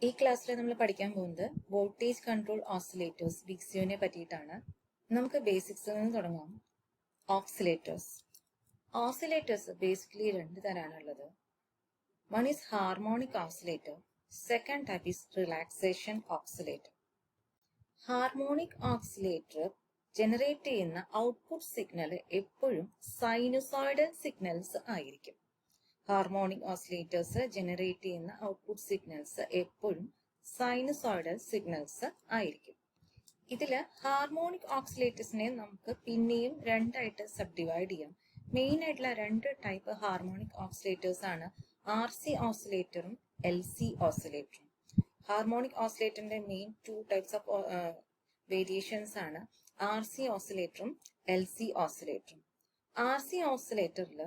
ഈ ക്ലാസ്സിൽ നമ്മൾ പഠിക്കാൻ പോകുന്നത് വോൾട്ടേജ് കൺട്രോൾ ഓസിലേറ്റേഴ്സ് വിക്സിയോനെ പറ്റിയിട്ടാണ്. നമുക്ക് ബേസിക്സിൽ നിന്ന് തുടങ്ങാം. ഓക്സിലേറ്റേഴ്സ്. ഓസിലേറ്റേഴ്സ് ബേസിക്കലി രണ്ട് തരാനുള്ളത്. One is harmonic oscillator, second type is relaxation oscillator. Harmonic oscillator generate ചെയ്യുന്ന ഔട്ട്പുട്ട് സിഗ്നൽ എപ്പോഴും സൈനുസോയിഡൽ സിഗ്നൽസ് ആയിരിക്കും. ഹാർമോണിക് ഓസിലേറ്റേഴ്സ് ജനറേറ്റ് ചെയ്യുന്ന ഔട്ട്പുട്ട് സിഗ്നൽസ് എപ്പോഴും സൈനുസോയിഡൽ സിഗ്നൽസ് ആയിരിക്കും. ഇതില് ഹാർമോണിക് ഓക്സിലേറ്റേഴ്സിനെ നമുക്ക് പിന്നെയും രണ്ടായിട്ട് സബ് ഡിവൈഡ് ചെയ്യാം. മെയിൻ ആയിട്ടുള്ള രണ്ട് ടൈപ്പ് ഹാർമോണിക് ഓക്സിലേറ്റേഴ്സ് ആണ് RC ഓസിലേറ്ററും LC ഓസിലേറ്ററും. ഹാർമോണിക് ഓസിലേറ്ററിന്റെ main two types of variations ആണ് RC ഓസിലേറ്ററും LC ഓസിലേറ്ററും. RC ഓസിലേറ്ററിൽ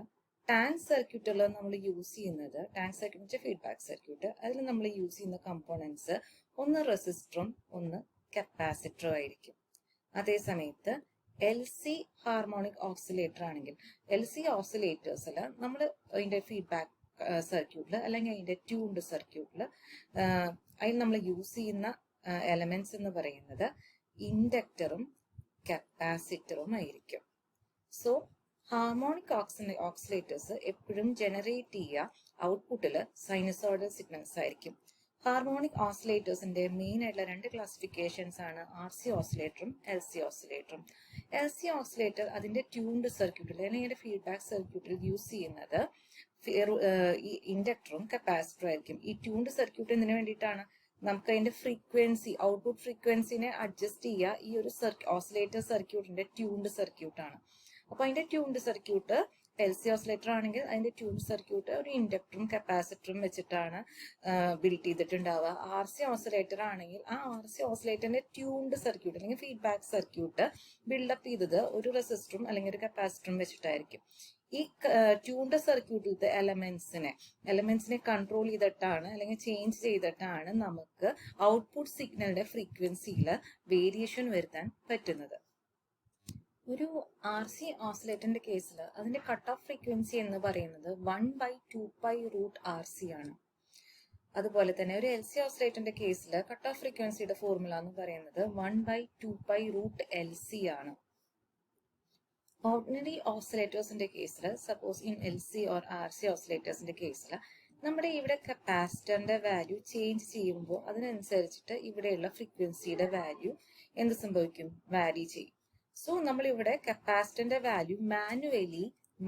ടാങ്ക് സർക്യൂട്ടിൽ നമ്മൾ യൂസ് ചെയ്യുന്നത്, ടാങ്ക് സർക്യൂട്ട് ഫീഡ്ബാക്ക് സർക്യൂട്ട്, അതിൽ നമ്മൾ യൂസ് ചെയ്യുന്ന കമ്പോണൻസ് ഒന്ന് റെസിസ്റ്ററും ഒന്ന് കപ്പാസിറ്ററും ആയിരിക്കും. അതേ സമയത്ത് LC ഹാർമോണിക് ഓക്സിലേറ്റർ ആണെങ്കിൽ LC ഓസിലേറ്റേഴ്സിൽ നമ്മൾ അതിന്റെ ഫീഡ്ബാക്ക് സർക്യൂട്ടിൽ അല്ലെങ്കിൽ അതിന്റെ ട്യൂൺഡ് സർക്യൂട്ടിൽ അതിൽ നമ്മൾ യൂസ് ചെയ്യുന്ന എലമെന്റ്സ് എന്ന് പറയുന്നത് ഇൻഡക്ടറും കപ്പാസിറ്ററും ആയിരിക്കും. സോ ഹാർമോണിക് ഓക്സിലേറ്റേഴ്സ് എപ്പോഴും ജനറേറ്റ് ചെയ്യുക ഔട്ട്പുട്ടില് സൈനുസോയിഡൽ സിഗ്നൽസ് ആയിരിക്കും. ഹാർമോണിക് ഓസിലേറ്റേഴ്സിന്റെ മെയിൻ ആയിട്ടുള്ള രണ്ട് ക്ലാസിഫിക്കേഷൻസ് ആണ് RC ഓസിലേറ്ററും LC ഓസിലേറ്ററും. LC ഓസിലേറ്റർ അതിന്റെ ട്യൂൺഡ് സർക്യൂട്ടിൽ അല്ലെങ്കിൽ ഫീഡ്ബാക്ക് സർക്യൂട്ടിൽ യൂസ് ചെയ്യുന്നത് ഈ ഇൻഡക്ടറും കപ്പാസിറ്ററും ആയിരിക്കും. ഈ ട്യൂൺഡ് സർക്യൂട്ട് എന്തിനു വേണ്ടിയിട്ടാണ്? നമുക്ക് അതിന്റെ ഫ്രീക്വൻസി, ഔട്ട്പുട്ട് ഫ്രീക്വൻസിനെ അഡ്ജസ്റ്റ് ചെയ്യുക. ഈ ഒരു ഓസിലേറ്റർ സർക്യൂട്ടിന്റെ ട്യൂൺഡ് സർക്യൂട്ടാണ്. അപ്പൊ അതിന്റെ ട്യൂൺഡ് സർക്യൂട്ട് LC ഓസിലേറ്റർ ആണെങ്കിൽ അതിന്റെ ട്യൂൺഡ് സർക്യൂട്ട് ഒരു ഇൻഡക്ടറും കപ്പാസിറ്ററും വെച്ചിട്ടാണ് ബിൽഡ് ചെയ്തിട്ടുണ്ടാവുക. RC ഓസിലേറ്റർ ആണെങ്കിൽ ആ RC ഓസിലേറ്ററിന്റെ ട്യൂൺഡ് സർക്യൂട്ട് അല്ലെങ്കിൽ ഫീഡ്ബാക്ക് സർക്യൂട്ട് ബിൽഡപ്പ് ചെയ്തത് ഒരു റെസിസ്റ്ററും അല്ലെങ്കിൽ ഒരു കപ്പാസിറ്ററും വെച്ചിട്ടായിരിക്കും. ഈ ട്യൂൺഡ് സർക്യൂട്ടിലത്തെ എലമെന്റ്സിനെ കൺട്രോൾ ചെയ്തിട്ടാണ് അല്ലെങ്കിൽ ചേഞ്ച് ചെയ്തിട്ടാണ് നമുക്ക് ഔട്ട്പുട്ട് സിഗ്നലിന്റെ ഫ്രീക്വൻസിയിൽ വേരിയേഷൻ വരുത്താൻ പറ്റുന്നത്. ഒരു RC ഓസിലേറ്ററിന്റെ കേസിൽ അതിന്റെ കട്ട് ഓഫ് ഫ്രീക്വൻസി എന്ന് പറയുന്നത് 1/2π√RC ആണ്. അതുപോലെ തന്നെ ഒരു LC ഓസിലേറ്ററിന്റെ കേസിൽ കട്ട് ഓഫ് ഫ്രീക്വൻസിയുടെ ഫോർമുല എന്ന് പറയുന്നത് 1/2π√LC ആണ്. ഓർഡിനറി ഓസിലേറ്റേഴ്സിന്റെ കേസിൽ, suppose in LC or RC ഓസിലേറ്റേഴ്സിന്റെ കേസിൽ നമ്മുടെ ഇവിടെ കപ്പാസിറ്ററിന്റെ വാല്യൂ ചേഞ്ച് ചെയ്യുമ്പോൾ അതിനനുസരിച്ചിട്ട് ഇവിടെയുള്ള ഫ്രീക്വൻസിയുടെ വാല്യൂ എന്ത് സംഭവിക്കും? വാരി ചെയ്യും. സോ നമ്മൾ ഇവിടെ കപ്പാസിറ്ററിന്റെ വാല്യൂ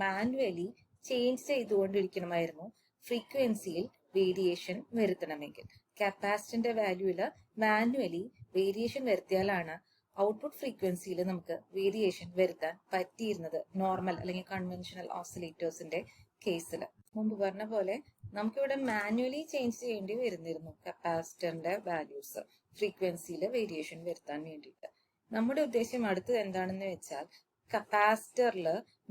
മാനുവലി ചേഞ്ച് ചെയ്തുകൊണ്ടിരിക്കണമായിരുന്നു ഫ്രീക്വൻസിയിൽ വേരിയേഷൻ വരുത്തണമെങ്കിൽ. കപ്പാസിറ്ററിന്റെ വാല്യൂല് മാനുവലി വേരിയേഷൻ വരുത്തിയാലാണ് ഔട്ട്പുട്ട് ഫ്രീക്വൻസിയിൽ നമുക്ക് വേരിയേഷൻ വരുത്താൻ പറ്റിയിരുന്നത് നോർമൽ അല്ലെങ്കിൽ കൺവെൻഷണൽ ഓസിലേറ്റേഴ്സിന്റെ കേസിൽ. മുമ്പ് പറഞ്ഞ പോലെ നമുക്കിവിടെ മാനുവലി ചേഞ്ച് ചെയ്യേണ്ടി വരുന്നിരുന്നു കപ്പാസിറ്ററിന്റെ വാല്യൂസ് ഫ്രീക്വൻസിയിൽ വേരിയേഷൻ വരുത്താൻ വേണ്ടിയിട്ട്. നമ്മുടെ ഉദ്ദേശം അടുത്തത് എന്താണെന്ന് വെച്ചാൽ കപ്പാസിറ്ററിൽ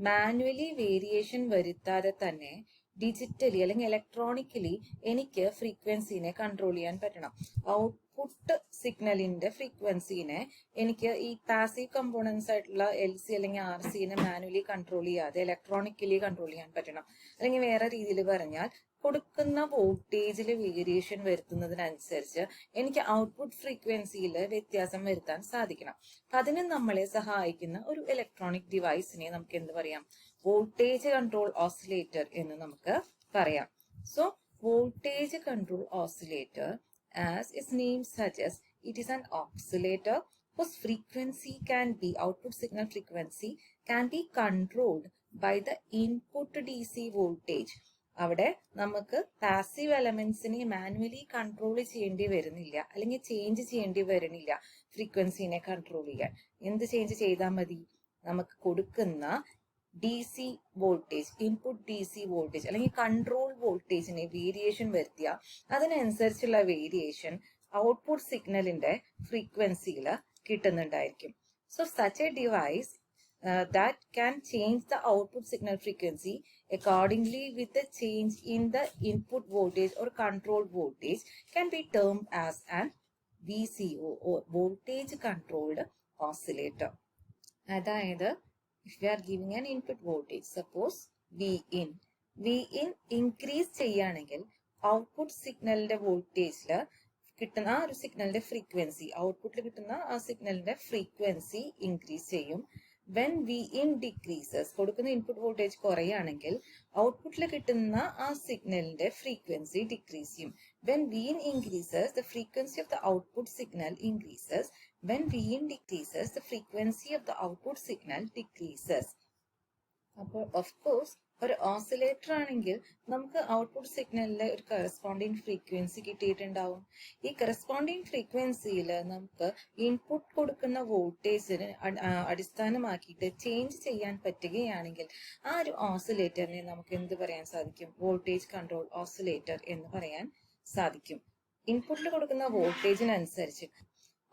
മാനുവലി വേരിയേഷൻ വരുത്താതെ തന്നെ ഡിജിറ്റലി അല്ലെങ്കിൽ ഇലക്ട്രോണിക്കലി എനിക്ക് ഫ്രീക്വൻസിനെ കൺട്രോൾ ചെയ്യാൻ പറ്റണം. ഔട്ട്പുട്ട് സിഗ്നലിന്റെ ഫ്രീക്വൻസിനെ എനിക്ക് ഈ പാസീവ് കമ്പോണൻസ് ആയിട്ടുള്ള LC അല്ലെങ്കിൽ RCനെ മാനുവലി കൺട്രോൾ ചെയ്യാതെ ഇലക്ട്രോണിക്കലി കൺട്രോൾ ചെയ്യാൻ പറ്റണം. അല്ലെങ്കിൽ വേറെ രീതിയിൽ പറഞ്ഞാൽ കൊടുക്കുന്ന വോൾട്ടേജിൽ വേരിയേഷൻ വരുത്തുന്നതിനനുസരിച്ച് എനിക്ക് ഔട്ട്പുട്ട് ഫ്രീക്വൻസിയിൽ വ്യത്യാസം വരുത്താൻ സാധിക്കണം. അതിന് നമ്മളെ സഹായിക്കുന്ന ഒരു ഇലക്ട്രോണിക് ഡിവൈസിനെ നമുക്ക് എന്ത് പറയാം? വോൾട്ടേജ് കൺട്രോൾ ഓസിലേറ്റർ എന്ന് നമുക്ക് പറയാം. So voltage control oscillator, as its name suggests, it is an oscillator whose frequency can be, output signal frequency can be controlled by the input DC voltage. അവിടെ നമുക്ക് passive എലമെന്റ്സിനെ manually control ചെയ്യേണ്ടി വരുന്നില്ല അല്ലെങ്കിൽ change ചെയ്യേണ്ടി വരുന്നില്ല. ഫ്രീക്വൻസിനെ control ചെയ്യാൻ എന്ത് change ചെയ്താൽ മതി? നമുക്ക് കൊടുക്കുന്ന DC voltage, input DC voltage അല്ലെങ്കിൽ കൺട്രോൾ വോൾട്ടേജിനെ വേരിയേഷൻ വരുത്തിയ അതിനനുസരിച്ചുള്ള വേരിയേഷൻ ഔട്ട്പുട്ട് സിഗ്നലിന്റെ ഫ്രീക്വൻസിയിൽ കിട്ടുന്നുണ്ടായിരിക്കും. So such a device that can change the output signal frequency accordingly with the change in the input voltage or control voltage can be termed as an VCO or voltage controlled oscillator. അതായത് if we are giving an input voltage, suppose Vin increase ചെയ്യുകയാണെങ്കിൽ output സിഗ്നലിന്റെ വോൾട്ടേജിൽ കിട്ടുന്ന ആ ഒരു സിഗ്നലിന്റെ frequency, ഔട്ട്പുട്ടിൽ കിട്ടുന്ന ആ സിഗ്നലിന്റെ ഫ്രീക്വൻസി ഇൻക്രീസ് ചെയ്യും. വെൻ വി ഇൻ ഡിക്രീസസ്, കൊടുക്കുന്ന ഇൻപുട്ട് വോൾട്ടേജ് കുറയുകയാണെങ്കിൽ ഔട്ട്പുട്ടിൽ കിട്ടുന്ന ആ സിഗ്നലിന്റെ ഫ്രീക്വൻസി ഡിക്രീസ് ചെയ്യും. When we in increases the frequency of the output signal increases. When we in decreases the frequency of the output signal decreases. അപ്പോൾ of course ഒരു oscillator ആണെങ്കിൽ നമുക്ക് ഔട്ട്പുട്ട് സിഗ്നലിലെ ഒരു കറസ്പോണ്ടിങ് ഫ്രീക്വൻസി കിട്ടിയിട്ടുണ്ടാവും. ഈ കറസ്പോണ്ടിങ് ഫ്രീക്വൻസിയിൽ നമുക്ക് ഇൻപുട്ട് കൊടുക്കുന്ന വോൾട്ടേജിന് അടിസ്ഥാനമാക്കിയിട്ട് ചേഞ്ച് ചെയ്യാൻ പറ്റുകയാണെങ്കിൽ ആ ഒരു ഓസിലേറ്ററിനെ നമുക്ക് എന്ത് പറയാൻ സാധിക്കും? വോൾട്ടേജ് കൺട്രോൾ ഓസിലേറ്റർ എന്ന് പറയാൻ സാധിക്കും. ഇൻപുട്ടിൽ കൊടുക്കുന്ന വോൾട്ടേജിനനുസരിച്ച്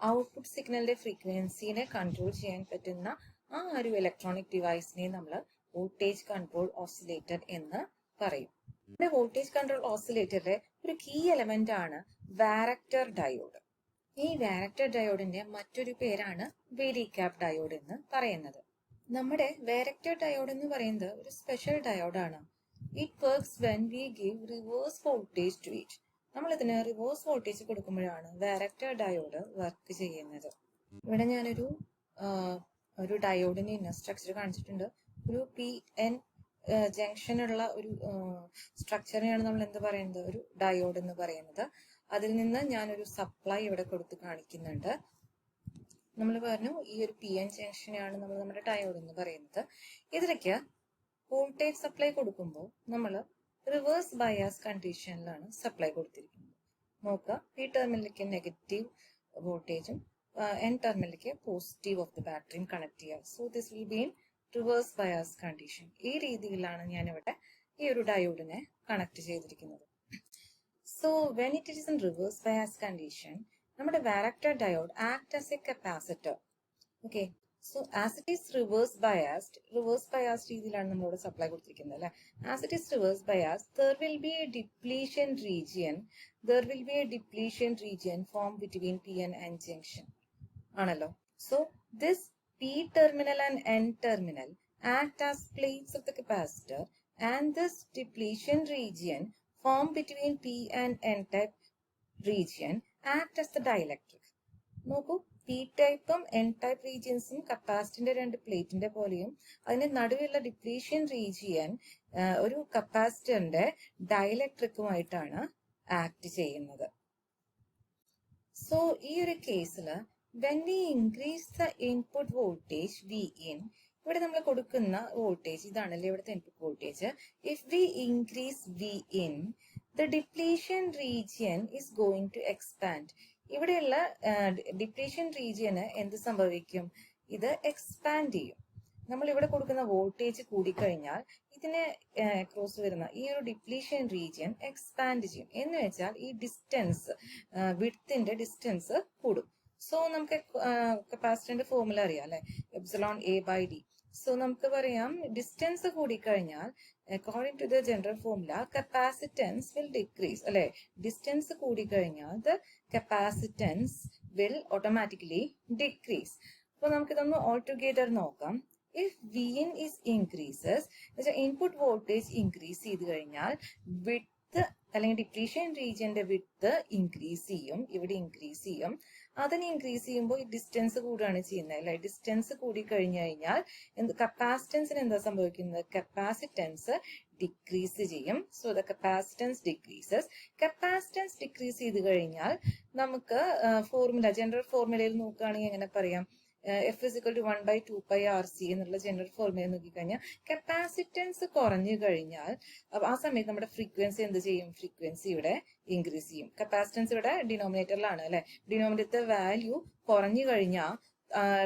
ഔട്ട്പുട്ട് സിഗ്നലിന്റെ ഫ്രീക്വൻസിനെ കൺട്രോൾ ചെയ്യാൻ പറ്റുന്ന ആ ഒരു ഇലക്ട്രോണിക് ഡിവൈസിനെ നമ്മൾ വോൾട്ടേജ് കൺട്രോൾ ഓസിലേറ്റർ എന്ന് പറയും. ഇവിടെ വോൾട്ടേജ് കൺട്രോൾ ഓസിലേറ്ററിലെ ഒരു കീ എലമെന്റ് ആണ് വാരക്ടർ ഡയോഡ്. ഈ വാരക്ടർ ഡയോഡിന്റെ മറ്റൊരു പേരാണ് വേരികാപ്പ് ഡയോഡ് എന്ന് പറയുന്നത്. നമ്മുടെ വാരക്ടർ ഡയോഡ് എന്ന് പറയുന്നത് ഒരു സ്പെഷ്യൽ ഡയോഡാണ്. It works when we give reverse voltage to it. നമ്മൾ ഇതിന് റിവേഴ്സ് വോൾട്ടേജ് കൊടുക്കുമ്പോഴാണ് വാരക്ടർ ഡയോഡ് വർക്ക് ചെയ്യുന്നത്. ഇവിടെ ഞാനൊരു ഡയോഡിന്റെ ഇന്നർ സ്ട്രക്ചർ കാണിച്ചിട്ടുണ്ട്. ഒരു PN ജംഗ്ഷനുള്ള ഒരു സ്ട്രക്ചറിനെയാണ് നമ്മൾ എന്ത് പറയുന്നത്? ഒരു ഡയോഡ് എന്ന് പറയുന്നത്. അതിൽ നിന്ന് ഞാനൊരു സപ്ലൈ ഇവിടെ കൊടുത്ത് കാണിക്കുന്നുണ്ട്. നമ്മൾ പറഞ്ഞു ഈ ഒരു PN ജംഗ്ഷനെയാണ് നമ്മൾ നമ്മുടെ ഡയോഡ് എന്ന് പറയുന്നത്. ഇതിലേക്ക് വോൾട്ടേജ് സപ്ലൈ കൊടുക്കുമ്പോൾ നമ്മൾ റിവേഴ്സ് ബയാസ് കണ്ടീഷനിലാണ് സപ്ലൈ കൊടുത്തിരിക്കുന്നത്. നോക്കുക, P ടെർമിനലിലേക്ക് നെഗറ്റീവ് വോൾട്ടേജും N ടെർമിനലിലേക്ക് പോസിറ്റീവ് ഓഫ് ദി ബാറ്ററിയും കണക്ട് ചെയ്യുക. So this will be in reverse bias condition. ഈ രീതിയിലാണ് ഞാൻ ഇവിടെ ഈ ഒരു ഡയോഡിനെ കണക്ട് ചെയ്തിരിക്കുന്നത്. So when it is in reverse bias condition, നമ്മുടെ varactor diode act as a capacitor. Okay, so as it is reverse biased രീതിയിലാണ് നമ്മളിവിടെ സപ്ലൈ കൊടുത്തിരിക്കുന്നത് അല്ലെ. As it is reverse bias, there will be a depletion region formed between PN and junction ആണല്ലോ. So this P terminal and N terminal act as plates of the capacitor, and this depletion region formed between P and N type region act as the dielectric. നോക്കൂ, P ടൈപ്പും N type റീജിയൻസും കപ്പാസിറ്ററിന്റെ രണ്ട് പ്ലേറ്റിന്റെ പോലെയും അതിന്റെ നടുവിലുള്ള depletion region ഒരു കപ്പാസിറ്ററിന്റെ ഡയലക്ട്രിക്കുമായിട്ടാണ് ആക്ട് ചെയ്യുന്നത്. സോ ഈ ഒരു കേസിൽ when we increase the input voltage Vin, ഇവിടെ നമ്മൾ കൊടുക്കുന്ന വോൾട്ടേജ് ഇതാണല്ലേ ഇവിടുത്തെ input voltage. If we increase Vin, the depletion region is going to expand. ഇവിടെയുള്ള ഡിപ്ലീഷൻ റീജിയന് എന്ത് സംഭവിക്കും? ഇത് എക്സ്പാൻഡ് ചെയ്യും. നമ്മൾ ഇവിടെ കൊടുക്കുന്ന വോൾട്ടേജ് കൂടിക്കഴിഞ്ഞാൽ ഇതിന് ക്രോസ് വരുന്ന ഈ ഒരു ഡിപ്ലീഷൻ റീജിയൻ എക്സ്പാൻഡ് ചെയ്യും. എന്ന് വെച്ചാൽ ഈ ഡിസ്റ്റൻസ്, വിഡ്ത്തിന്റെ ഡിസ്റ്റൻസ് കൂടും. സോ നമുക്ക് കപ്പാസിറ്ററിന്റെ ഫോർമുല അറിയാം അല്ലെ, εA/d. സോ നമുക്ക് പറയാം ഡിസ്റ്റൻസ് കൂടിക്കഴിഞ്ഞാൽ according to the general formula capacitance will decrease അല്ലെ. ഡിസ്റ്റൻസ് കൂടിക്കഴിഞ്ഞാൽ the capacitance will automatically decrease. അപ്പൊ നമുക്കിതൊന്ന് ഓൾ ടുഗെദർ നോക്കാം. If Vin is increases, input voltage increase ചെയ്ത് കഴിഞ്ഞാൽ വിഡ്ത്ത് അല്ലെങ്കിൽ ഡിപ്ലീഷൻ റീജിയന്റെ വിഡ്ത്ത് ഇൻക്രീസ് ചെയ്യും, ഇവിടെ ഇൻക്രീസ് ചെയ്യും. അതിന് ഇൻക്രീസ് ചെയ്യുമ്പോൾ ഈ ഡിസ്റ്റൻസ് കൂടുകയാണ് ചെയ്യുന്നത് അല്ലെ. ഡിസ്റ്റൻസ് കൂടി കഴിഞ്ഞു കഴിഞ്ഞാൽ കപ്പാസിറ്റൻസിന് എന്താ സംഭവിക്കുന്നത്? കപ്പാസിറ്റൻസ് ഡിക്രീസ് ചെയ്യും. So the capacitance decreases. Capacitance decrease ചെയ്ത് കഴിഞ്ഞാൽ നമുക്ക് ഫോർമുല, ജനറൽ ഫോർമുലയിൽ നോക്കുകയാണെങ്കിൽ എങ്ങനെ പറയാം? F is equal to 1/2πRC എന്നുള്ള ജനറൽ ഫോർമുല നോക്കിക്കഴിഞ്ഞാൽ കപ്പാസിറ്റൻസ് കുറഞ്ഞു കഴിഞ്ഞാൽ ആ സമയത്ത് നമ്മുടെ ഫ്രീക്വൻസി എന്ത് ചെയ്യും? ഫ്രീക്വൻസി ഇവിടെ ഇൻക്രീസ് ചെയ്യും. കപ്പാസിറ്റൻസ് ഇവിടെ ഡിനോമിനേറ്ററിലാണ് അല്ലെ. ഡിനോമിനേറ്റർ വാല്യൂ കുറഞ്ഞു കഴിഞ്ഞാൽ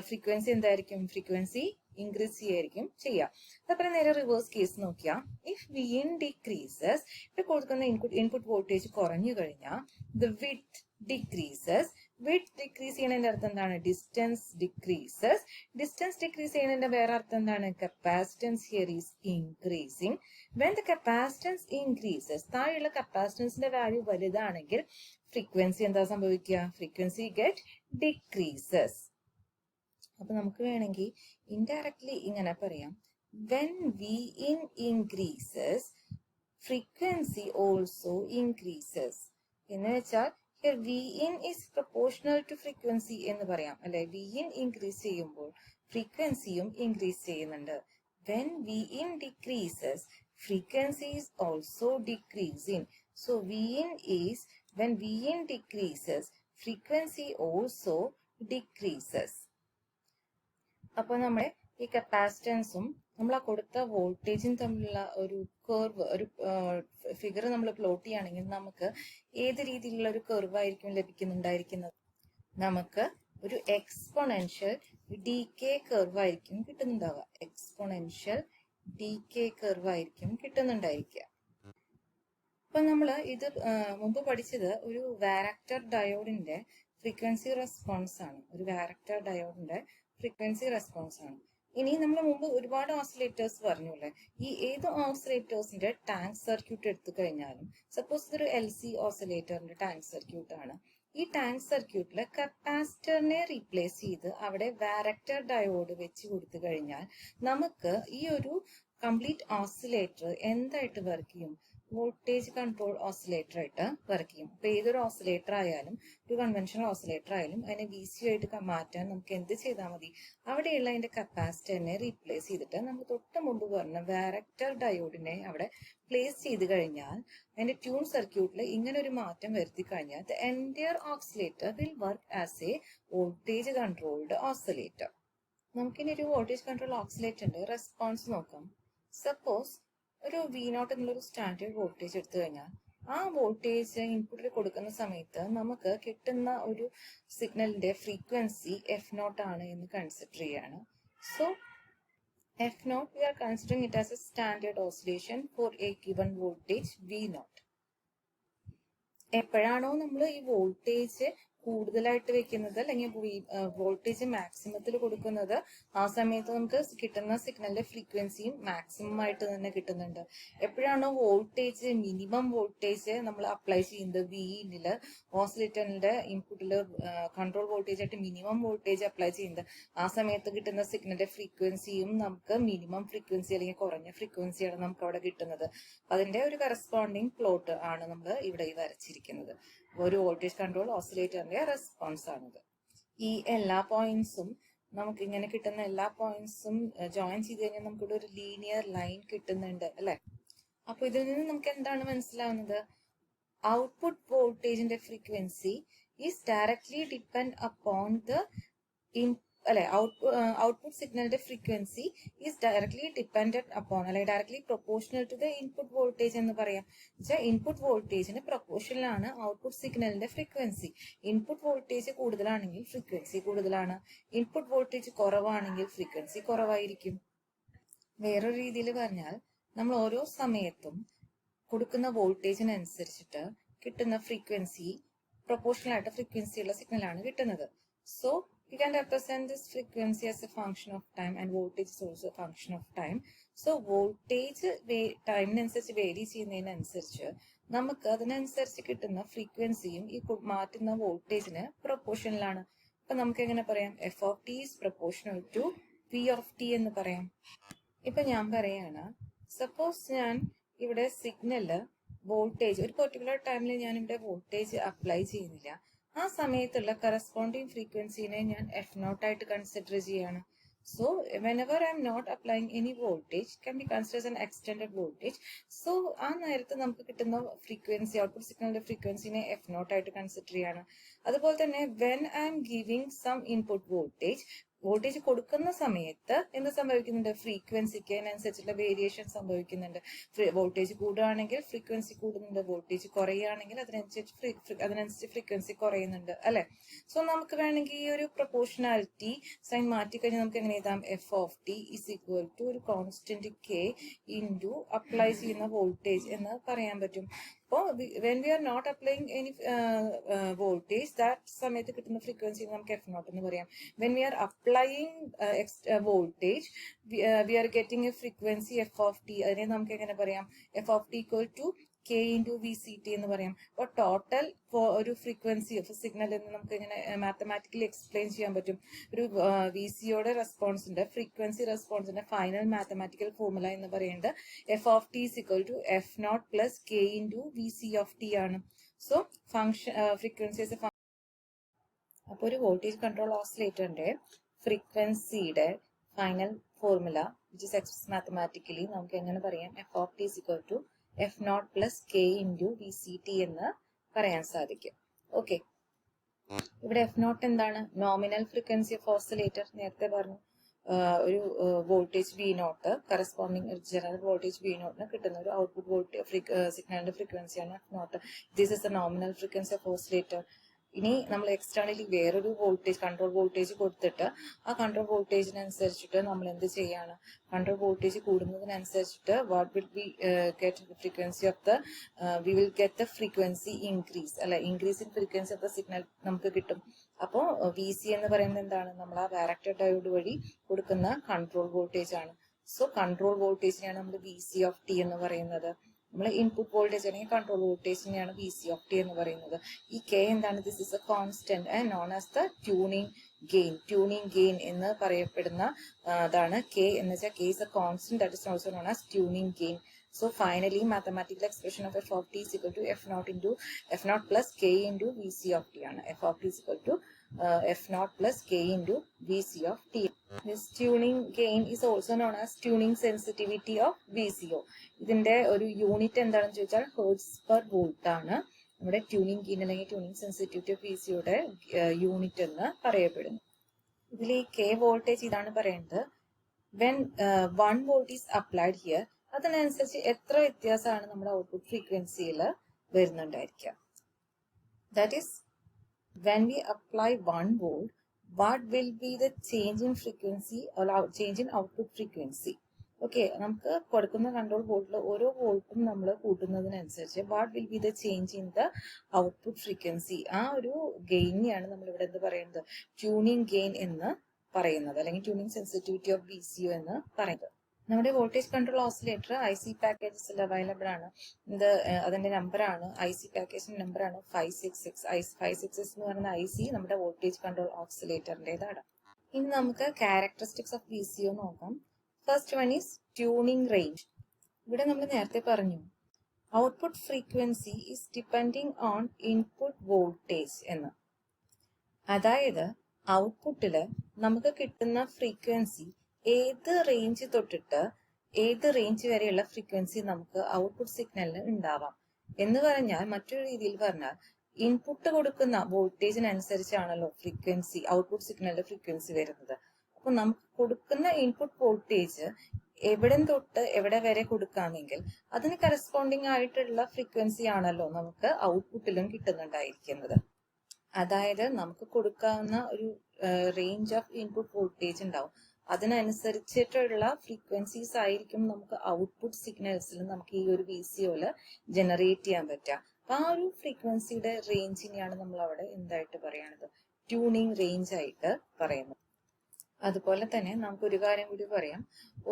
ഫ്രീക്വൻസി എന്തായിരിക്കും? ഫ്രീക്വൻസി ഇൻക്രീസ് ചെയ്യായിരിക്കും ചെയ്യുക. അതേപോലെ നേരെ റിവേഴ്സ് കേസ് നോക്കിയാൽ ഇഫ് Vin ഡിക്രീസസ്, ഇവിടെ കൊടുക്കുന്ന ഇൻപുട്ട് വോൾട്ടേജ് കുറഞ്ഞു കഴിഞ്ഞാൽ the width decreases. Width decrease ചെയ്യുന്നതിന്റെ അർത്ഥം എന്താണ്? Distance decreases. ഡിസ്റ്റൻസ് ഡിക്രീസ് ചെയ്യുന്നതിന്റെ വേറെ അർത്ഥം എന്താണ്? Capacitance here is increasing. When the capacitance increases, താഴെയുള്ള കപ്പാസിറ്റൻസിന്റെ വാല്യൂ വലുതാണെങ്കിൽ ഫ്രീക്വൻസി എന്താ സംഭവിക്കുക? Frequency get decreases. അപ്പൊ നമുക്ക് വേണമെങ്കിൽ ഇൻഡയറക്ട്ലി ഇങ്ങനെ പറയാം, when Vin increases, frequency also increases. എന്ന് വെച്ചാൽ Here V in is proportional to frequency എന്ന് പറയാം അല്ലെ. V in increase ചെയ്യുമ്പോൾ ഫ്രീക്വൻസിയും ഇൻക്രീസ് ചെയ്യുന്നുണ്ട്. When V in decreases, frequency is also decreasing. So V in is when V in decreases, frequency also decreases. അപ്പോൾ നമ്മുടെ ഈ കപ്പാസിറ്റൻസും നമ്മൾ ആ കൊടുത്ത വോൾട്ടേജും തമ്മിലുള്ള ഒരു കർവ്, ഒരു ഫിഗർ നമ്മൾ പ്ലോട്ട് ചെയ്യുകയാണെങ്കിൽ നമുക്ക് ഏത് രീതിയിലുള്ള ഒരു കർവ് ആയിരിക്കും ലഭിക്കുന്നുണ്ടായിരിക്കുന്നത്? നമുക്ക് ഒരു എക്സ്പോണൻഷ്യൽ ഡീകേ കർവ് ആയിരിക്കും കിട്ടുന്നുണ്ടാവുക. എക്സ്പോണൻഷ്യൽ ഡീകേ കർവ് ആയിരിക്കും കിട്ടുന്നുണ്ടായിരിക്കുക. അപ്പൊ നമ്മൾ ഇത് മുമ്പ് പഠിച്ചത് ഒരു വാരാക്ടർ ഡയോഡിന്റെ ഫ്രീക്വൻസി റെസ്പോൺസ് ആണ്. ഒരു വാരാക്ടർ ഡയോഡിന്റെ ഫ്രീക്വൻസി റെസ്പോൺസ് ആണ്. ഇനി നമ്മൾ മുമ്പ് ഒരുപാട് ഓസിലേറ്റേഴ്സ് പറഞ്ഞു അല്ലെ. ഈ ഏത് ഓസിലേറ്റേഴ്സിന്റെ ടാങ്ക് സർക്യൂട്ട് എടുത്തു കഴിഞ്ഞാലും, സപ്പോസ് ഇതൊരു LC ഓസിലേറ്ററിന്റെ ടാങ്ക് സർക്യൂട്ട് ആണ്. ഈ ടാങ്ക് സർക്യൂട്ടിൽ കപ്പാസിറ്ററിനെ റീപ്ലേസ് ചെയ്ത് അവിടെ വാരാക്ടർ ഡയോഡ് വെച്ച് കൊടുത്തു കഴിഞ്ഞാൽ നമുക്ക് ഈ ഒരു കംപ്ലീറ്റ് ഓസിലേറ്റർ എന്തായിട്ട് വർക്ക് ചെയ്യും? വോൾട്ടേജ് കൺട്രോൾ ഓസിലേറ്റർ ആയിട്ട് വർക്ക് ചെയ്യും. അപ്പൊ ഏതൊരു ഓസിലേറ്റർ ആയാലും, ഒരു കൺവെൻഷണൽ ഓസിലേറ്റർ ആയാലും അതിനെ VCO ആയിട്ട് മാറ്റാൻ നമുക്ക് എന്ത് ചെയ്താൽ മതി? അവിടെയുള്ള അതിന്റെ കപ്പാസിറ്ററിനെ റീപ്ലേസ് ചെയ്തിട്ട് നമ്മൾ തൊട്ട് മുമ്പ് പറഞ്ഞ വാരാക്ടർ ഡയോഡിനെ അവിടെ പ്ലേസ് ചെയ്ത് കഴിഞ്ഞാൽ അതിന്റെ ട്യൂൺ സർക്യൂട്ടിൽ ഇങ്ങനെ ഒരു മാറ്റം വരുത്തി കഴിഞ്ഞാൽ the entire oscillator will work as A voltage controlled oscillator. നമുക്കിനി ഒരു വോൾട്ടേജ് കൺട്രോൾ ഓസിലേറ്ററിന്റെ റെസ്പോൺസ് നോക്കാം. സപ്പോസ് ഒരു V0 എന്നുള്ളൊരു സ്റ്റാൻഡേർഡ് വോൾട്ടേജ് എടുത്തു കഴിഞ്ഞാൽ ആ വോൾട്ടേജ് ഇൻപുട്ടിൽ കൊടുക്കുന്ന സമയത്ത് നമുക്ക് കിട്ടുന്ന ഒരു സിഗ്നലിന്റെ ഫ്രീക്വൻസി F0 ആണ് എന്ന് കൺസിഡർ ചെയ്യാണ്. So F0 we are considering it as a standard oscillation for a given voltage V0. എപ്പോഴാണോ നമ്മൾ ഈ വോൾട്ടേജ് കൂടുതലായിട്ട് വെക്കുന്നത് അല്ലെങ്കിൽ വോൾട്ടേജ് മാക്സിമത്തിൽ കൊടുക്കുന്നത്, ആ സമയത്ത് നമുക്ക് കിട്ടുന്ന സിഗ്നലിന്റെ ഫ്രീക്വൻസിയും മാക്സിമം ആയിട്ട് തന്നെ കിട്ടുന്നുണ്ട്. എപ്പോഴാണോ വോൾട്ടേജ് മിനിമം വോൾട്ടേജ് നമ്മൾ അപ്ലൈ ചെയ്യുന്നത് Vഇല്, ഓസിലേറ്ററിന്റെ ഇൻപുട്ടില് കൺട്രോൾ വോൾട്ടേജ് ആയിട്ട് മിനിമം വോൾട്ടേജ് അപ്ലൈ ചെയ്യുന്നത്, ആ സമയത്ത് കിട്ടുന്ന സിഗ്നലിന്റെ ഫ്രീക്വൻസിയും നമുക്ക് മിനിമം ഫ്രീക്വൻസി അല്ലെങ്കിൽ കുറഞ്ഞ ഫ്രീക്വൻസിയാണ് നമുക്ക് അവിടെ കിട്ടുന്നത്. അതിന്റെ ഒരു കറസ്പോണ്ടിങ് പ്ലോട്ട് ആണ് നമ്മൾ ഇവിടെ വരച്ചിരിക്കുന്നത്. ഒരു വോൾട്ടേജ് കൺട്രോൾ ഓസിലേറ്ററിന്റെ റെസ്പോൺസ് ആണിത്. ഈ എല്ലാ പോയിന്റ്സും നമുക്ക് ഇങ്ങനെ കിട്ടുന്ന എല്ലാ പോയിന്റ്സും ജോയിൻ ചെയ്ത് കഴിഞ്ഞാൽ നമുക്കിവിടെ ഒരു ലീനിയർ ലൈൻ കിട്ടുന്നുണ്ട് അല്ലെ. അപ്പൊ ഇതിൽ നിന്ന് നമുക്ക് എന്താണ് മനസ്സിലാവുന്നത്? ഔട്ട്പുട്ട് വോൾട്ടേജിന്റെ frequency is directly depend upon the output സിഗ്നലിന്റെ frequency is directly dependent upon അല്ലെങ്കിൽ directly proportional to the input voltage എന്ന് പറയാം. ഇൻപുട്ട് വോൾട്ടേജിന് പ്രൊപ്പോർഷനിലാണ് ഔട്ട്പുട്ട് സിഗ്നലിന്റെ ഫ്രീക്വൻസി. ഇൻപുട്ട് വോൾട്ടേജ് കൂടുതലാണെങ്കിൽ ഫ്രീക്വൻസി കൂടുതലാണ്, ഇൻപുട്ട് വോൾട്ടേജ് കുറവാണെങ്കിൽ ഫ്രീക്വൻസി കുറവായിരിക്കും. വേറൊരു രീതിയിൽ പറഞ്ഞാൽ നമ്മൾ ഓരോ സമയത്തും കൊടുക്കുന്ന വോൾട്ടേജിനനുസരിച്ചിട്ട് കിട്ടുന്ന ഫ്രീക്വൻസി പ്രൊപ്പോർഷണൽ ആയിട്ട് ഫ്രീക്വൻസിയുള്ള സിഗ്നലാണ് കിട്ടുന്നത്. So we can represent this frequency as a function of time and voltage is also a function of time. So voltage ടൈമിനനുസരിച്ച് വേരി ചെയ്യുന്നതിനനുസരിച്ച് നമുക്ക് അതിനനുസരിച്ച് കിട്ടുന്ന ഫ്രീക്വൻസിയും ഈ മാറ്റുന്ന വോൾട്ടേജിന് പ്രൊപ്പോർഷനിലാണ്. അപ്പൊ നമുക്ക് എങ്ങനെ പറയാം? F(t) is proportional to V(t) എന്ന് പറയാം. ഇപ്പൊ ഞാൻ പറയാണ്, സപ്പോസ് ഞാൻ ഇവിടെ സിഗ്നല് വോൾട്ടേജ് ഒരു പെർട്ടിക്കുലർ ടൈമിൽ ഞാൻ ഇവിടെ വോൾട്ടേജ് അപ്ലൈ ചെയ്യുന്നില്ല, ആ സമയത്തുള്ള കറസ്പോണ്ടിങ് ഫ്രീക്വൻസിനെ ഞാൻ F0 ആയിട്ട് കൺസിഡർ ചെയ്യാണ്. So whenever I am not applying any voltage can be considered as an extended voltage. So ആ നേരത്ത് നമുക്ക് കിട്ടുന്ന ഫ്രീക്വൻസി, ഔട്ട്പുട്ട് സിഗ്നലിന്റെ ഫ്രീക്വൻസിനെ F0 ആയിട്ട് കൺസിഡർ ചെയ്യാണ്. അതുപോലെ തന്നെ when I am giving some input voltage, voltage കൊടുക്കുന്ന സമയത്ത് എന്ത് സംഭവിക്കുന്നുണ്ട്? ഫ്രീക്വൻസിക്ക് അതിനനുസരിച്ചുള്ള വേരിയേഷൻ സംഭവിക്കുന്നുണ്ട്. വോൾട്ടേജ് കൂടുകയാണെങ്കിൽ ഫ്രീക്വൻസി കൂടുന്നുണ്ട്, വോൾട്ടേജ് കുറയുകയാണെങ്കിൽ അതിനനുസരിച്ച് ഫ്രീക്വൻസി കുറയുന്നുണ്ട് അല്ലെ. സോ നമുക്ക് വേണമെങ്കിൽ ഈ ഒരു പ്രൊപ്പോർഷണാലിറ്റി സൈൻ മാറ്റിക്കഴിഞ്ഞാൽ നമുക്ക് എങ്ങനെ എഴുതാം? F(t) is equal to ഒരു കോൺസ്റ്റന്റ് K ഇൻറ്റു അപ്ലൈ ചെയ്യുന്ന വോൾട്ടേജ് എന്ന് പറയാൻ പറ്റും. അപ്പോൾ when we are not applying any voltage, that സമയത്ത് കിട്ടുന്ന ഫ്രീക്വൻസി നമുക്ക് F0 എന്ന് പറയാം. When we are applying voltage, we are getting a frequency F(t). അതിനെ നമുക്ക് എങ്ങനെ പറയാം? F(t) equal to K into VCT എന്ന് പറയാം. അപ്പോൾ ടോട്ടൽ ഒരു ഫ്രീക്വൻസി ഓഫ് സിഗ്നൽ എന്ന് നമുക്ക് ഇങ്ങനെ മാത്തമാറ്റിക്കലി എക്സ്പ്ലെയിൻ ചെയ്യാൻ പറ്റും. ഒരു VCOയുടെ റെസ്പോൺസിന്റെ ഫ്രീക്വൻസി റെസ്പോൺസിന്റെ ഫൈനൽ മാത്തമാറ്റിക്കൽ ഫോർമുല എന്ന് പറയുന്നത് F(t) is equal to F0 plus K into VC(t) ആണ്. സോ ഫംഗ്ഷൻ ഫ്രീക്വൻസി അപ്പോൾ ഒരു വോൾട്ടേജ് കൺട്രോൾ ഓസിലേറ്ററിന്റെ ഫ്രീക്വൻസിയുടെ final formula which is express mathematically നമുക്ക് എങ്ങനെ പറയാം, F of T equal to F naught plus K into V C T എന്ന് പറയാൻ സാധിക്കും. ഓക്കെ, ഇവിടെ എഫ് നോട്ട് എന്താണ്? Nominal frequency of oscillator. നേരത്തെ പറഞ്ഞു ഒരു voltage V naught corresponding general voltage V നോട്ടിന് കിട്ടുന്ന ഒരു ഔട്ട്പുട്ട് വോൾട്ടേജ് സിഗ്നലിന്റെ ഫ്രീക്വൻസിയാണ് F naught. This is a nominal frequency of oscillator. ഇനി നമ്മൾ എക്സ്റ്റേണലി വേറൊരു വോൾട്ടേജ് കൺട്രോൾ വോൾട്ടേജ് കൊടുത്തിട്ട് ആ കൺട്രോൾ വോൾട്ടേജിനനുസരിച്ചിട്ട് നമ്മൾ എന്ത് ചെയ്യാണ്, കൺട്രോൾ വോൾട്ടേജ് കൂടുന്നതിനനുസരിച്ചിട്ട് what will be get frequency of the we will get the frequency increase അല്ലെ, increase in frequency of the signal നമുക്ക് കിട്ടും. അപ്പോൾ വി സി എന്ന് പറയുന്നത് എന്താണ്, നമ്മൾ ആ വാരക്ടർ ഡയോഡ് വഴി കൊടുക്കുന്ന കൺട്രോൾ വോൾട്ടേജ് ആണ്. സോ കൺട്രോൾ വോൾട്ടേജിനെയാണ് നമ്മൾ വി സി ഓഫ് ടി എന്ന് പറയുന്നത്. നമ്മൾ ഇൻപുട്ട് വോൾട്ടേജ് അല്ലെങ്കിൽ കൺട്രോൾ വോൾട്ടേജിനെയാണ് വി സി ഓഫ് ടി എന്ന് പറയുന്നത്. ഈ കെ എന്താണ്? This is a constant and known as the tuning gain. Tuning gain എന്ന് പറയപ്പെടുന്ന അതാണ് കെ എന്ന് വെച്ചാൽ K is a constant that is also known as tuning gain. So finally mathematical expression of f of t is equal to f naught plus k into vc of t ആണ്. f of t is equal to f naught plus k into vc of t. This tuning gain is also known as tuning sensitivity of VCO. ഇതിന്റെ ഒരു unit എന്താണെന്ന് ചോദിച്ചാൽ hertz per volt ആണ് നമ്മുടെ tuning gain അല്ലെങ്കിൽ tuning sensitivity of VCOയുടെ unit എന്ന് പറയപ്പെടുന്നു. ഇതിൽ ഈ k വോൾട്ടേജ് ഇതാണ് പറയുന്നത്. when 1 volt is applied here, അതിനനുസരിച്ച് എത്ര വ്യത്യാസമാണ് നമ്മുടെ ഔട്ട്പുട്ട് ഫ്രീക്വൻസിയിൽ വരുന്നുണ്ടായിരിക്കുക. That is when we apply 1 volt, what will be the change in frequency, change in output frequency. Okay, നമുക്ക് കൊടുക്കുന്ന കൺട്രോൾ വോൾട്ടിൽ ഓരോ വോൾട്ടും നമ്മൾ കൂട്ടുന്നതിനനുസരിച്ച് what will be the change in the output frequency. ആ ഒരു ഗെയിനെയാണ് നമ്മൾ ഇവിടെ എന്ത് പറയുന്നത്, ട്യൂണിങ് ഗെയിൻ എന്ന് പറയുന്നത് അല്ലെങ്കിൽ ട്യൂണിങ് സെൻസിറ്റിവിറ്റി ഓഫ് VCO എന്ന് പറയുന്നത്. നമ്മുടെ വോൾട്ടേജ് കൺട്രോൾ ഓസിലേറ്റർ IC പാക്കേജസിൽ അവൈലബിൾ ആണ്. ഇത് അതിന്റെ നമ്പറാണ്, IC പാക്കേജിന്റെ നമ്പറാണ് 566. 566 എന്ന് പറയുന്ന IC നമ്മുടെ വോൾട്ടേജ് കൺട്രോൾ ഓസിലേറ്ററിൻ്റെതാണ്. ഇനി നമുക്ക് ക്യാരക്ടറിസ്റ്റിക്സ് ഓഫ് VCO നോക്കാം. First one is tuning range. ഇവിടെ നമ്മൾ നേരത്തെ പറഞ്ഞു output frequency is depending on input voltage എന്ന്. അതായത് ഔട്ട്പുട്ടിൽ നമുക്ക് കിട്ടുന്ന ഫ്രീക്വൻസി ഏത് റേഞ്ച് തൊട്ടിട്ട് ഏത് റേഞ്ച് വരെയുള്ള ഫ്രീക്വൻസി നമുക്ക് ഔട്ട്പുട്ട് സിഗ്നലിന് ഉണ്ടാവാം. എന്ന് പറഞ്ഞാൽ മറ്റൊരു രീതിയിൽ പറഞ്ഞാൽ ഇൻപുട്ട് കൊടുക്കുന്ന വോൾട്ടേജിനനുസരിച്ചാണല്ലോ ഫ്രീക്വൻസി ഔട്ട്പുട്ട് സിഗ്നലിന്റെ ഫ്രീക്വൻസി വരുന്നത്. അപ്പൊ നമുക്ക് കൊടുക്കുന്ന ഇൻപുട്ട് വോൾട്ടേജ് എവിടെ തൊട്ട് എവിടെ വരെ കൊടുക്കാമെങ്കിൽ അതിന് കറസ്പോണ്ടിങ് ആയിട്ടുള്ള ഫ്രീക്വൻസി ആണല്ലോ നമുക്ക് ഔട്ട്പുട്ടിലും കിട്ടുന്നുണ്ടായിരിക്കുന്നത്. അതായത് നമുക്ക് കൊടുക്കാവുന്ന ഒരു റേഞ്ച് ഓഫ് ഇൻപുട്ട് വോൾട്ടേജ് ഉണ്ടാവും. അതിനനുസരിച്ചിട്ടുള്ള ഫ്രീക്വൻസീസ് ആയിരിക്കും നമുക്ക് ഔട്ട്പുട്ട് സിഗ്നൽസിൽ നമുക്ക് ഈ ഒരു VCOയില് ജനറേറ്റ് ചെയ്യാൻ പറ്റുക. അപ്പൊ ആ ഒരു ഫ്രീക്വൻസിയുടെ റേഞ്ചിനെയാണ് നമ്മൾ അവിടെ എന്തായിട്ട് പറയണത്, ട്യൂണിങ് റേഞ്ച് ആയിട്ട് പറയുന്നത്. അതുപോലെ തന്നെ നമുക്ക് ഒരു കാര്യം കൂടി പറയാം,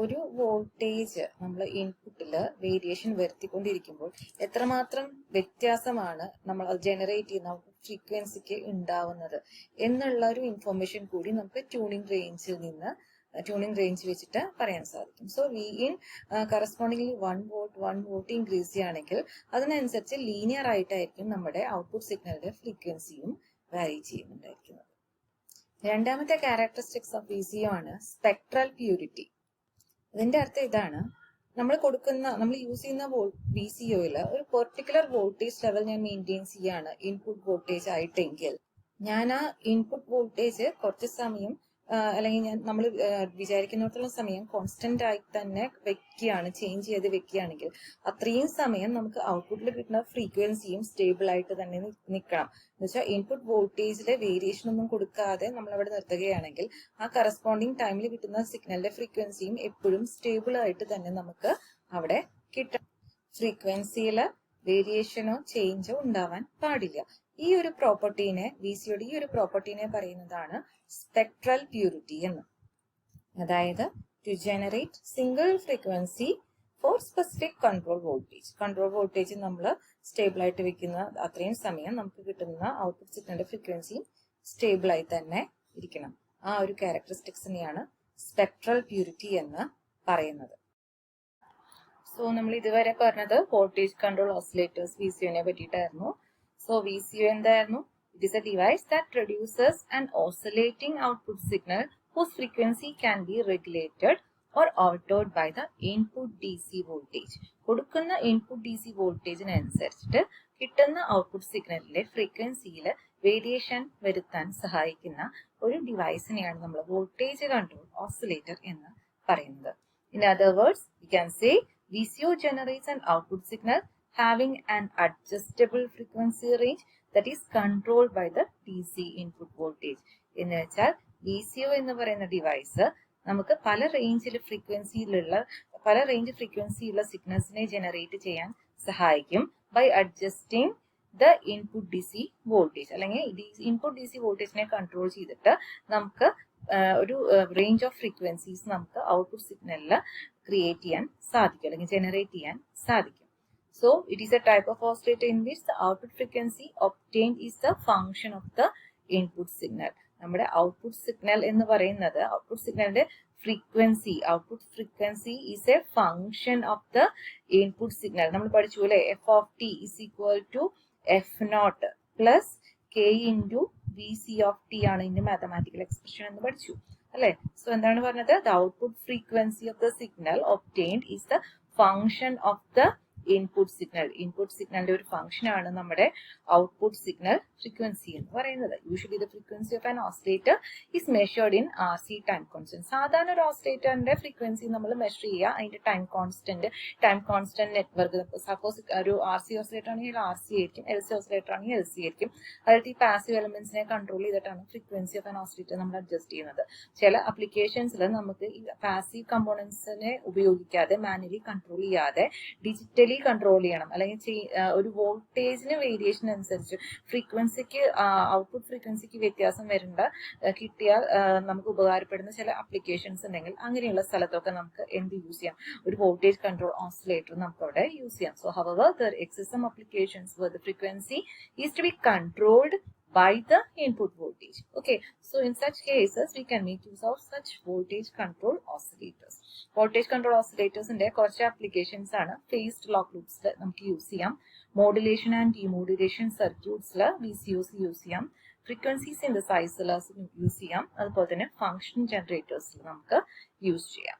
ഒരു വോൾട്ടേജ് നമ്മൾ ഇൻപുട്ടിൽ വേരിയേഷൻ വരുത്തിക്കൊണ്ടിരിക്കുമ്പോൾ എത്രമാത്രം വ്യത്യാസമാണ് നമ്മൾ അത് ജനറേറ്റ് ചെയ്യുന്ന ഫ്രീക്വൻസിക്ക് ഉണ്ടാവുന്നത് എന്നുള്ള ഒരു ഇൻഫർമേഷൻ കൂടി നമുക്ക് ട്യൂണിംഗ് റേഞ്ച് വെച്ചിട്ട് പറയാൻ സാധിക്കും. So we in correspondingly 1 volt increase ചെയ്യുകയാണെങ്കിൽ അതിനനുസരിച്ച് ലീനിയർ ആയിട്ടായിരിക്കും നമ്മുടെ ഔട്ട്പുട്ട് സിഗ്നലിന്റെ ഫ്രീക്വൻസിയും വാരി ചെയ്യുന്നുണ്ടായിരിക്കുന്നത്. രണ്ടാമത്തെ ക്യാരക്ടറിസ്റ്റിക്സ് ഓഫ് VCO ആണ് സ്പെക്ട്രൽ പ്യൂരിറ്റി. ഇതിന്റെ അർത്ഥം ഇതാണ്, നമ്മൾ യൂസ് ചെയ്യുന്ന VCOയിൽ ഒരു പെർട്ടിക്കുലർ വോൾട്ടേജ് ലെവൽ ഞാൻ മെയിൻറ്റെയിൻ ചെയ്യാണ് ഇൻപുട്ട് വോൾട്ടേജ് ആയിട്ടെങ്കിൽ ഞാൻ ആ ഇൻപുട്ട് വോൾട്ടേജ് കുറച്ച് സമയം അല്ലെങ്കിൽ നമ്മൾ വിചാരിക്കുന്നിടത്തോളം സമയം കോൺസ്റ്റന്റ് ആയി തന്നെ ചേഞ്ച് ചെയ്ത് വെക്കുകയാണെങ്കിൽ അത്രയും സമയം നമുക്ക് ഔട്ട്പുട്ടിൽ കിട്ടുന്ന ഫ്രീക്വൻസിയും സ്റ്റേബിൾ ആയിട്ട് തന്നെ നിൽക്കണം. എന്ന് വെച്ചാൽ ഇൻപുട്ട് വോൾട്ടേജിലെ വേരിയേഷൻ ഒന്നും കൊടുക്കാതെ നമ്മൾ അവിടെ നിർത്തുകയാണെങ്കിൽ ആ കറസ്പോണ്ടിങ് ടൈമിൽ കിട്ടുന്ന സിഗ്നലിന്റെ ഫ്രീക്വൻസിയും എപ്പോഴും സ്റ്റേബിൾ ആയിട്ട് തന്നെ നമുക്ക് അവിടെ കിട്ടണം. ഫ്രീക്വൻസിയില് വേരിയേഷനോ ചേഞ്ചോ ഉണ്ടാവാൻ പാടില്ല. ഈ ഒരു പ്രോപ്പർട്ടീനെ VCOയുടെ ഈ ഒരു പ്രോപ്പർട്ടീനെ പറയുന്നതാണ് സ്പെക്ട്രൽ പ്യൂരിറ്റി എന്ന്. അതായത് to generate single frequency for specific control voltage നമ്മൾ സ്റ്റേബിൾ ആയിട്ട് വെക്കുന്ന അത്രയും സമയം നമുക്ക് കിട്ടുന്ന ഔട്ട്പുട്ട് സിഗ്നലിന്റെ ഫ്രീക്വൻസിയും സ്റ്റേബിൾ ആയി തന്നെ ഇരിക്കണം. ആ ഒരു ക്യാരക്ടറിസ്റ്റിക്സിനെയാണ് സ്പെക്ട്രൽ പ്യൂരിറ്റി എന്ന് പറയുന്നത്. സോ നമ്മൾ ഇതുവരെ പറഞ്ഞത് വോൾട്ടേജ് കൺട്രോൾ ഓസിലേറ്റേഴ്സ് VCOനെ പറ്റിയിട്ടായിരുന്നു. സോ VCO എന്തായിരുന്നു? It is a device that produces an oscillating output signal whose frequency can be regulated or altered by the input DC voltage. കൊടുക്കുന്ന ഇൻപുട്ട് DC വോൾട്ടേജിനനുസരിച്ചിട്ട് കിട്ടുന്ന ഔട്ട്പുട്ട് സിഗ്നലിലെ ഫ്രീക്വൻസിയിൽ variation വരുത്താൻ സഹായിക്കുന്ന ഒരു ഡിവൈസിനെയാണ് നമ്മൾ വോൾട്ടേജ് കൺട്രോൾ ഓസിലേറ്റർ എന്ന് പറയുന്നത്. In other words, we can say VCO generates an output signal having an adjustable frequency range that is controlled by the DC input voltage. എന്ന് വെച്ചാൽ VCO എന്ന് പറയുന്ന ഡിവൈസ് നമുക്ക് പല റേഞ്ച് ഫ്രീക്വൻസിയുള്ള സിഗ്നൽസിനെ ജനറേറ്റ് ചെയ്യാൻ സഹായിക്കും by adjusting the input DC voltage. അല്ലെങ്കിൽ input DC വോൾട്ടേജിനെ കൺട്രോൾ ചെയ്തിട്ട് നമുക്ക് ഒരു റേഞ്ച് ഓഫ് ഫ്രീക്വൻസീസ് നമുക്ക് ഔട്ട്പുട്ട് സിഗ്നലിൽ ക്രിയേറ്റ് ചെയ്യാൻ സാധിക്കും അല്ലെങ്കിൽ ജനറേറ്റ് ചെയ്യാൻ സാധിക്കും. So it is a type of oscillator in which the output frequency obtained is the function of the input signal. നമ്മുടെ ഔട്ട്പുട്ട് സിഗ്നൽ എന്ന് പറയുന്നത് ഔട്ട്പുട്ട് സിഗ്നലിന്റെ output frequency is A function of the input signal. നമ്മൾ പഠിച്ചു അല്ലെ, f(t) is equal to f0 plus k into vc(t) ആണ് ഇതിന്റെ mathematical expression എന്ന് പഠിച്ചു അല്ലെ. സോ എന്താണ് പറഞ്ഞത്? The output frequency of the signal obtained is the function of the input signal. Input സിഗ്നലിന്റെ ഒരു ഫംഗ്ഷൻ ആണ് നമ്മുടെ ഔട്ട്പുട്ട് സിഗ്നൽ ഫ്രീക്വൻസി എന്ന് പറയുന്നത്. Usually the frequency of an oscillator is measured in RC time constant. സാധാരണ ഒരു ഓസിലേറ്ററിന്റെ frequency നമ്മൾ മെഷർ ചെയ്യുക അതിന്റെ ടൈം കോൺസ്റ്റന്റ് നെറ്റ്വർക്ക്. സപ്പോസ് ഒരു RC ഓസിലേറ്റർ ആണെങ്കിൽ RC ആയിരിക്കും, LC ഓസിലേറ്റർ ആണെങ്കിൽ LC ആയിരിക്കും. അതായത് ഈ പാസീവ് എലമെന്റ്സിനെ കൺട്രോൾ ചെയ്തിട്ടാണ് ഫ്രീക്വൻസി ഓഫ് ആൻ ഓസിലേറ്റർ നമ്മൾ അഡ്ജസ്റ്റ് ചെയ്യുന്നത്. ചില അപ്ലിക്കേഷൻസിൽ നമുക്ക് ഈ പാസീവ് കമ്പോണൻസിനെ ഉപയോഗിക്കാതെ മാനുവലി കൺട്രോൾ ചെയ്യാതെ ഡിജിറ്റലി കൺട്രോൾ ചെയ്യണം. അല്ലെങ്കിൽ ഒരു വോൾട്ടേജിന് വേരിയേഷൻ അനുസരിച്ച് ഔട്ട്പുട്ട് ഫ്രീക്വൻസിക്ക് വ്യത്യാസം കിട്ടിയാൽ നമുക്ക് ഉപകാരപ്പെടുന്ന ചില അപ്ലിക്കേഷൻസ് ഉണ്ടെങ്കിൽ അങ്ങനെയുള്ള സ്ഥലത്തൊക്കെ നമുക്ക് എന്ത് യൂസ് ചെയ്യാം? ഒരു വോൾട്ടേജ് കൺട്രോൾ ഓസിലേറ്റർ നമുക്ക് അവിടെ യൂസ് ചെയ്യാം. So however there exist some applications where the frequency is to be controlled by the input voltage. Okay, so in such cases we can make use of such voltage control oscillators. Voltage control oscillators ന്റെ കുറച്ച് applications ആണ് faced lock ലൂപ്സിൽ നമുക്ക് use ചെയ്യാം, modulation and demodulation സർക്യൂട്ട്സിൽ VCOs use ചെയ്യാം, frequency synthesizers use ചെയ്യാം, അതുപോലെ തന്നെ ഫംഗ്ഷൻ ജനറേറ്റേഴ്സിൽ നമുക്ക് യൂസ് ചെയ്യാം.